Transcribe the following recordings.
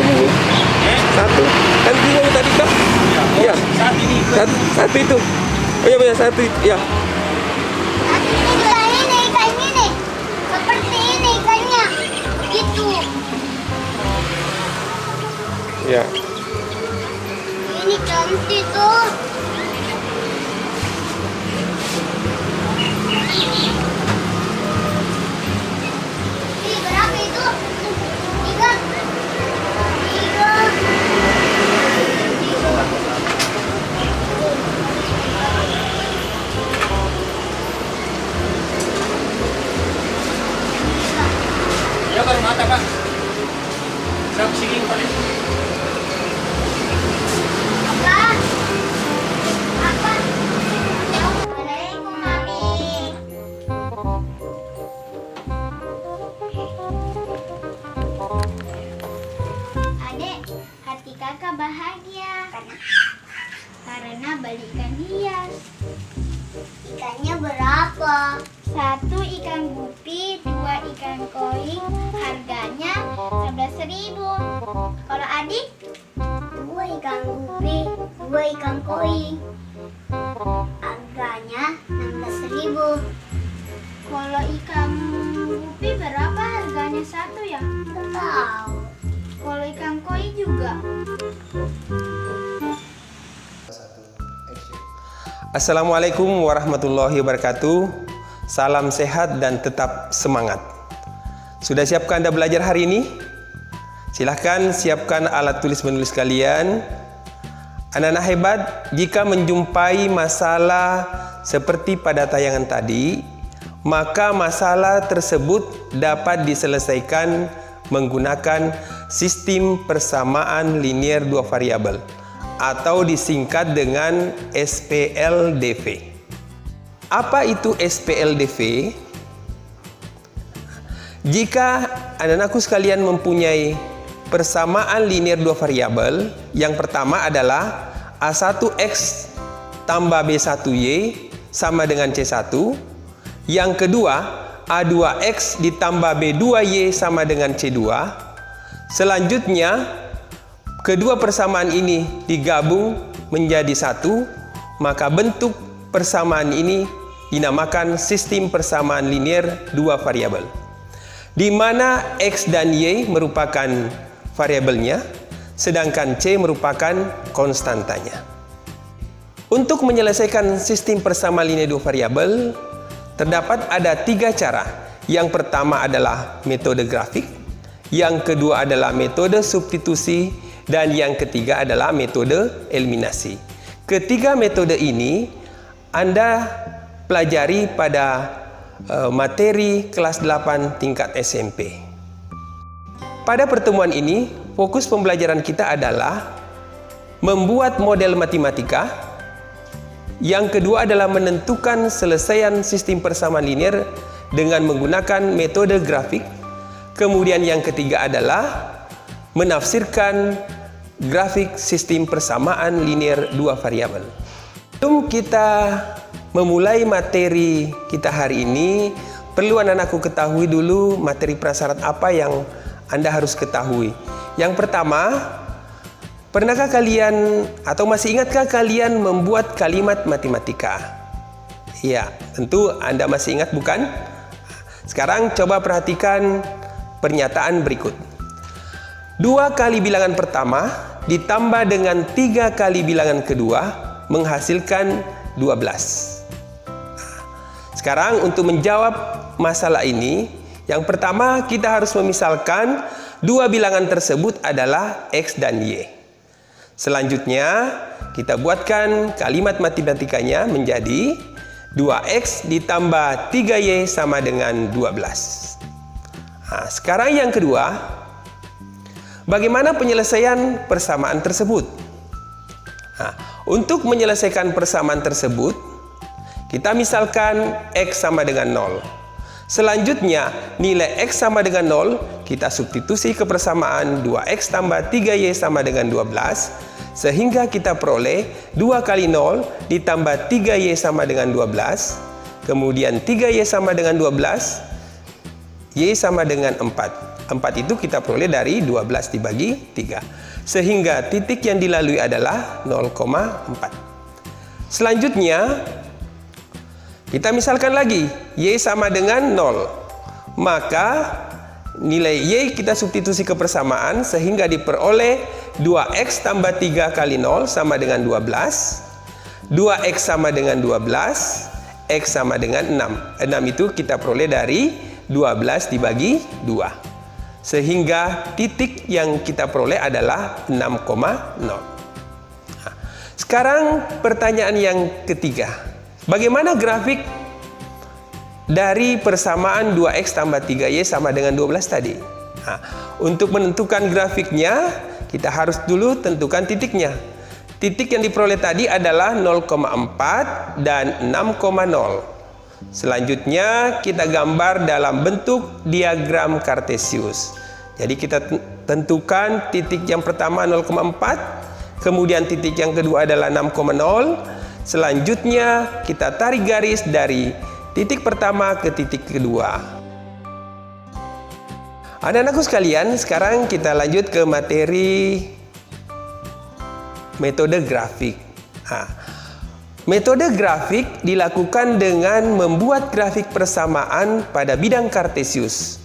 ini. Satu. Kan bingung tadi kah? Iya. Satu itu. Oh iya, satu itu. Ya. Ini ikannya nih. Seperti ini ikannya. Gitu. Ya. Ini cantik tuh. Ini berapa itu? Tiga. Ya baru mata Pak. Siap sini Pak. Apa? Apa? Assalamualaikum Mami. Adek, hati kakak bahagia karena balikan hias. Ikannya berapa? Satu ikan gupi, dua ikan koi, harganya 11.000. Kalau adik? Dua ikan gupi, dua ikan koi, harganya 16.000. Kalau ikan gupi berapa harganya satu ya? Nggak tahu. Kalau ikan koi juga. Assalamualaikum warahmatullahi wabarakatuh. Salam sehat dan tetap semangat. Sudah siapkah Anda belajar hari ini? Silahkan siapkan alat tulis menulis kalian. Anak-anak hebat, jika menjumpai masalah seperti pada tayangan tadi, maka masalah tersebut dapat diselesaikan menggunakan sistem persamaan linier dua variabel atau disingkat dengan SPLDV. Apa itu SPLDV? Jika anak-anakku sekalian mempunyai persamaan linier dua variabel, yang pertama adalah A1X tambah B1Y sama dengan C1. Yang kedua, A2X ditambah B2Y sama dengan C2. Selanjutnya, kedua persamaan ini digabung menjadi satu, maka bentuk persamaan ini dinamakan sistem persamaan linier dua variabel, di mana X dan Y merupakan variabelnya, sedangkan C merupakan konstantanya. Untuk menyelesaikan sistem persamaan linier dua variabel, terdapat ada tiga cara. Yang pertama adalah metode grafik, yang kedua adalah metode substitusi, dan yang ketiga adalah metode eliminasi. Ketiga metode ini Anda pelajari pada materi kelas 8 tingkat SMP. Pada pertemuan ini, fokus pembelajaran kita adalah membuat model matematika. Yang kedua adalah menentukan selesaian sistem persamaan linier dengan menggunakan metode grafik. Kemudian yang ketiga adalah menafsirkan grafik sistem persamaan linier dua variabel. Sebelum kita memulai materi kita hari ini, perlu anak-anakku ketahui dulu materi prasyarat apa yang Anda harus ketahui. Yang pertama, pernahkah kalian atau masih ingatkah kalian membuat kalimat matematika? Ya, tentu Anda masih ingat bukan? Sekarang coba perhatikan pernyataan berikut. 2 kali bilangan pertama ditambah dengan 3 kali bilangan kedua menghasilkan 12. Sekarang untuk menjawab masalah ini, yang pertama kita harus memisalkan dua bilangan tersebut adalah X dan Y. Selanjutnya kita buatkan kalimat matematikanya menjadi 2X ditambah 3Y sama dengan 12. Nah, sekarang yang kedua, bagaimana penyelesaian persamaan tersebut? Nah, untuk menyelesaikan persamaan tersebut, kita misalkan X sama dengan 0. Selanjutnya, nilai X sama dengan 0, kita substitusi ke persamaan 2X tambah 3Y sama dengan 12, sehingga kita peroleh 2 kali 0 ditambah 3Y sama dengan 12, kemudian 3Y sama dengan 12, Y sama dengan 4. 4 itu kita peroleh dari 12 dibagi 3. Sehingga titik yang dilalui adalah 0,4. Selanjutnya, kita misalkan lagi, Y sama dengan 0. Maka, nilai Y kita substitusi ke persamaan sehingga diperoleh 2X tambah 3 kali 0 sama dengan 12. 2X sama dengan 12. X sama dengan 6. 6 itu kita peroleh dari 12 dibagi 2. Sehingga titik yang kita peroleh adalah 6,0. Nah, sekarang pertanyaan yang ketiga. Bagaimana grafik dari persamaan 2X tambah 3Y sama dengan 12 tadi? Nah, untuk menentukan grafiknya, kita harus dulu tentukan titiknya. Titik yang diperoleh tadi adalah 0,4 dan 6,0. Selanjutnya kita gambar dalam bentuk diagram Kartesius. Jadi kita tentukan titik yang pertama 0,4, kemudian titik yang kedua adalah 6,0. Selanjutnya kita tarik garis dari titik pertama ke titik kedua. Anak-anakku sekalian, sekarang kita lanjut ke materi metode grafik. Metode grafik dilakukan dengan membuat grafik persamaan pada bidang Kartesius.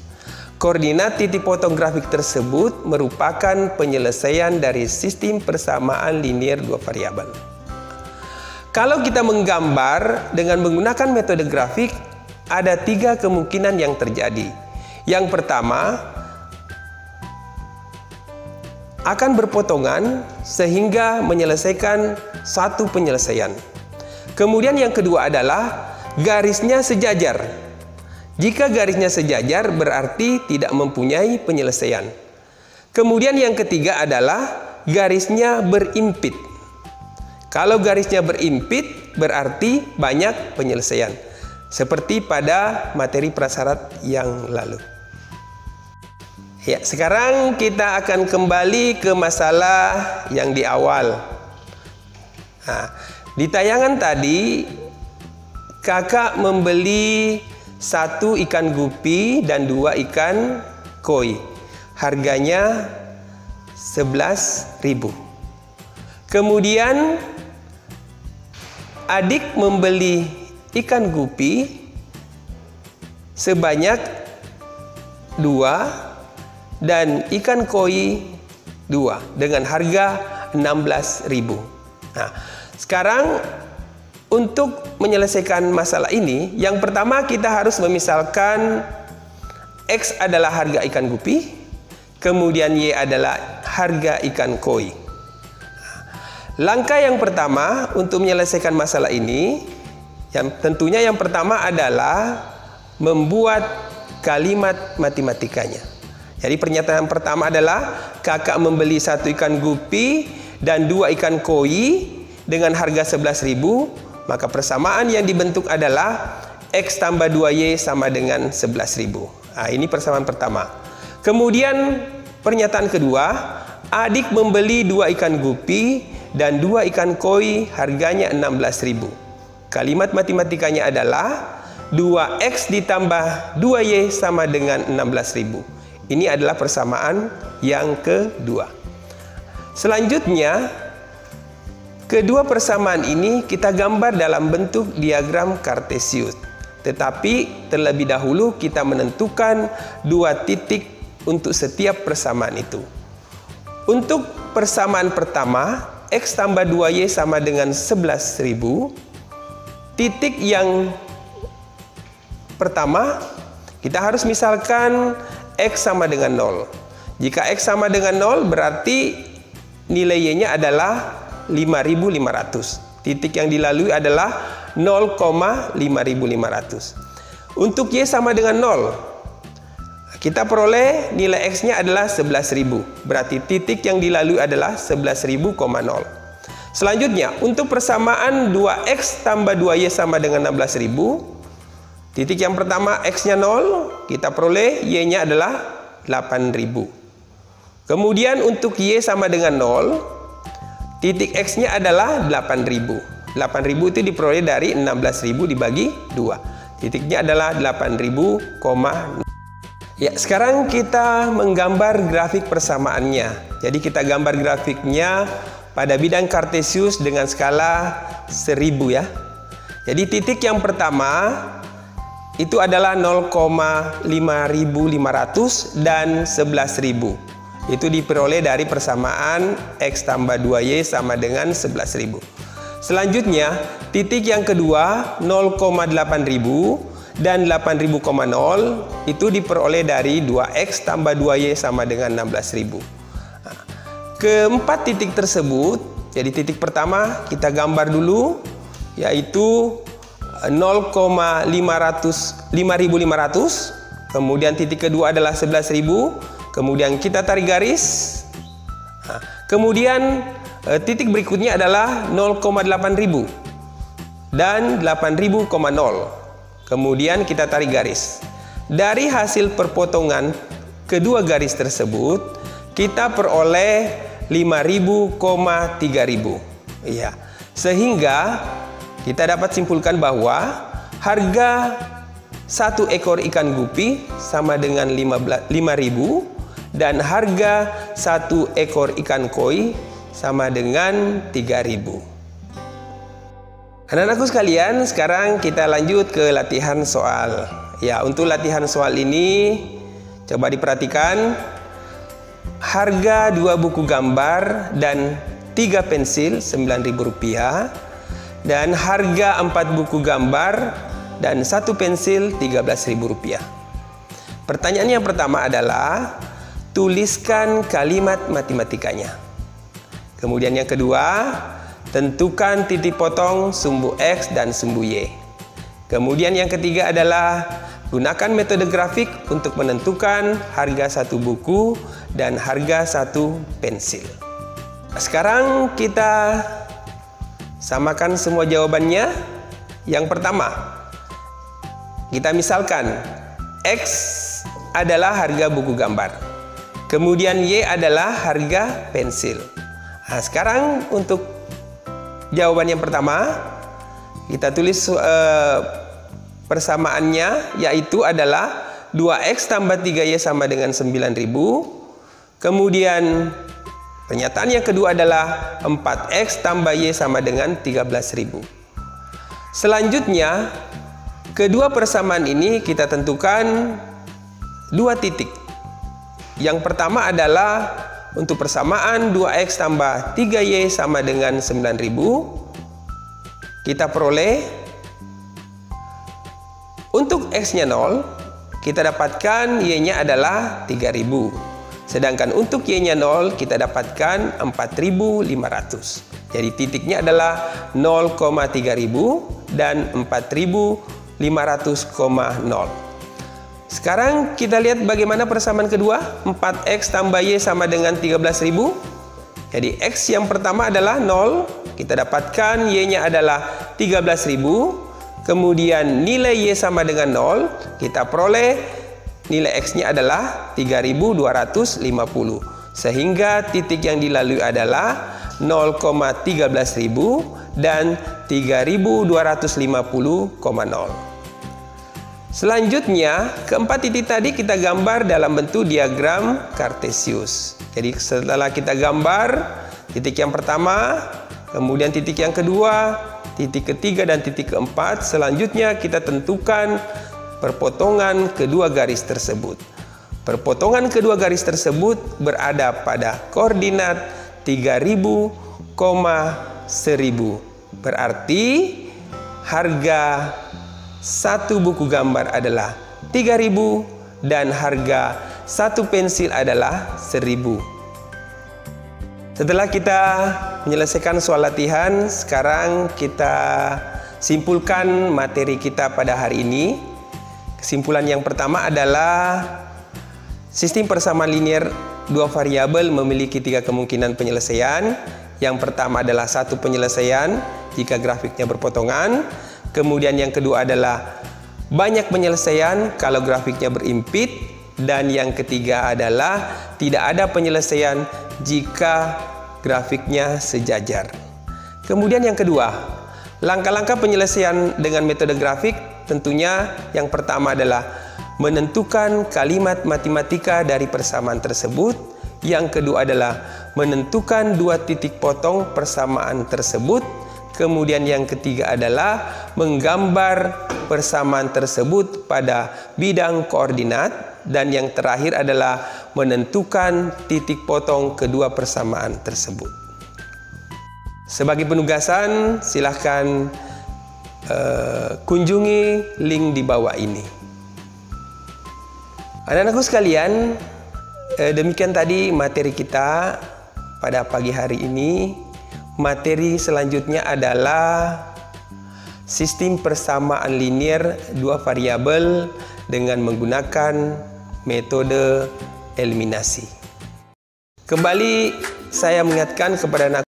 Koordinat titik potong grafik tersebut merupakan penyelesaian dari sistem persamaan linier dua variabel. Kalau kita menggambar dengan menggunakan metode grafik, ada 3 kemungkinan yang terjadi. Yang pertama, akan berpotongan sehingga menyelesaikan satu penyelesaian. Kemudian yang kedua adalah garisnya sejajar. Jika garisnya sejajar berarti tidak mempunyai penyelesaian. Kemudian yang ketiga adalah garisnya berimpit. Kalau garisnya berimpit berarti banyak penyelesaian. Seperti pada materi prasyarat yang lalu. Ya, sekarang kita akan kembali ke masalah yang di awal. Nah, di tayangan tadi, kakak membeli 1 ikan gupi dan 2 ikan koi. Harganya 11.000. Kemudian adik membeli ikan gupi sebanyak 2 dan ikan koi 2 dengan harga 16.000. Nah, sekarang untuk menyelesaikan masalah ini, yang pertama kita harus memisalkan X adalah harga ikan gupi, kemudian Y adalah harga ikan koi. Langkah yang pertama untuk menyelesaikan masalah ini, tentunya yang pertama adalah membuat kalimat matematikanya. Jadi pernyataan pertama adalah kakak membeli 1 ikan gupi dan 2 ikan koi dengan harga 11.000, maka persamaan yang dibentuk adalah X tambah 2Y sama dengan 11.000. Nah, ini persamaan pertama. Kemudian pernyataan kedua, adik membeli 2 ikan gupi dan 2 ikan koi harganya 16.000. Kalimat matematikanya adalah 2X ditambah 2Y sama dengan 16.000. Ini adalah persamaan yang kedua. Selanjutnya, kedua persamaan ini kita gambar dalam bentuk diagram Kartesius. Tetapi terlebih dahulu kita menentukan 2 titik untuk setiap persamaan itu. Untuk persamaan pertama, X tambah 2Y sama dengan 11.000. Titik yang pertama, kita harus misalkan X sama dengan 0. Jika X sama dengan 0 berarti nilai Y-nya adalah 5.500. Titik yang dilalui adalah 0,5.500. Untuk Y sama dengan 0, kita peroleh nilai X-nya adalah 11.000. Berarti titik yang dilalui adalah 11.000,0. Selanjutnya, untuk persamaan 2X tambah 2Y sama dengan 16.000, titik yang pertama X-nya 0, kita peroleh Y-nya adalah 8.000. Kemudian untuk Y sama dengan 0, titik X-nya adalah 8.000. 8.000 itu diperoleh dari 16.000 dibagi 2. Titiknya adalah 8.000,0. Ya, sekarang kita menggambar grafik persamaannya. Jadi kita gambar grafiknya pada bidang kartesius dengan skala 1000 ya. Jadi titik yang pertama itu adalah 0,5500 dan 11.000. Itu diperoleh dari persamaan X tambah 2Y sama dengan 11.000. Selanjutnya, titik yang kedua 0,8000 dan 8000,0 itu diperoleh dari 2X tambah 2Y sama dengan 16.000. Keempat titik tersebut, jadi titik pertama kita gambar dulu, yaitu 0,5500, kemudian titik kedua adalah 11.000, kemudian kita tarik garis. Kemudian titik berikutnya adalah 0,8000 dan 8000,0. Kemudian kita tarik garis. Dari hasil perpotongan kedua garis tersebut, kita peroleh 5.000, 3.000. Iya. Sehingga kita dapat simpulkan bahwa harga satu ekor ikan gupi sama dengan 5.000 dan harga satu ekor ikan koi sama dengan 3.000. Anak-anakku sekalian, sekarang kita lanjut ke latihan soal. Ya, untuk latihan soal ini coba diperhatikan. Harga 2 buku gambar dan 3 pensil Rp9.000 dan harga 4 buku gambar dan 1 pensil Rp13.000. Pertanyaan yang pertama adalah tuliskan kalimat matematikanya. Kemudian yang kedua, tentukan titik potong sumbu X dan sumbu Y. Kemudian yang ketiga adalah gunakan metode grafik untuk menentukan harga satu buku dan harga satu pensil. Sekarang kita samakan semua jawabannya. Yang pertama, kita misalkan X adalah harga buku gambar. Kemudian Y adalah harga pensil. Nah, sekarang untuk jawaban yang pertama, kita tulis persamaannya, yaitu adalah 2X tambah 3Y sama dengan 9.000. Kemudian pernyataan yang kedua adalah 4X tambah Y sama dengan 13.000. Selanjutnya, kedua persamaan ini kita tentukan 2 titik. Yang pertama adalah untuk persamaan 2X tambah 3Y sama dengan 9.000, kita peroleh untuk X-nya 0, kita dapatkan Y-nya adalah 3.000. Sedangkan untuk Y-nya 0, kita dapatkan 4.500. Jadi titiknya adalah 0,3.000 dan 4.500,0. Sekarang kita lihat bagaimana persamaan kedua. 4X tambah Y sama dengan 13.000. Jadi X yang pertama adalah 0. Kita dapatkan Y-nya adalah 13.000. Kemudian nilai Y sama dengan 0. Kita peroleh nilai X-nya adalah 3.250. Sehingga titik yang dilalui adalah 0,13.000 dan 3.250,0. Selanjutnya, keempat titik tadi kita gambar dalam bentuk diagram kartesius. Jadi setelah kita gambar titik yang pertama, kemudian titik yang kedua, titik ketiga dan titik keempat, selanjutnya kita tentukan perpotongan kedua garis tersebut. Perpotongan kedua garis tersebut berada pada koordinat 3.000, 1.000. Berarti harga satu buku gambar adalah 3.000 dan harga satu pensil adalah 1.000. Setelah kita menyelesaikan soal latihan, sekarang kita simpulkan materi kita pada hari ini. Kesimpulan yang pertama adalah sistem persamaan linear dua variabel memiliki 3 kemungkinan penyelesaian. Yang pertama adalah satu penyelesaian jika grafiknya berpotongan. Kemudian yang kedua adalah banyak penyelesaian kalau grafiknya berimpit. Dan yang ketiga adalah tidak ada penyelesaian jika grafiknya sejajar. Kemudian yang kedua, langkah-langkah penyelesaian dengan metode grafik tentunya yang pertama adalah menentukan kalimat matematika dari persamaan tersebut. Yang kedua adalah menentukan dua titik potong persamaan tersebut. Kemudian yang ketiga adalah menggambar persamaan tersebut pada bidang koordinat. Dan yang terakhir adalah menentukan titik potong kedua persamaan tersebut. Sebagai penugasan, silahkan kunjungi link di bawah ini. Anak-anakku sekalian, demikian tadi materi kita pada pagi hari ini. Materi selanjutnya adalah sistem persamaan linear dua variabel dengan menggunakan metode eliminasi. Kembali saya mengingatkan kepada anak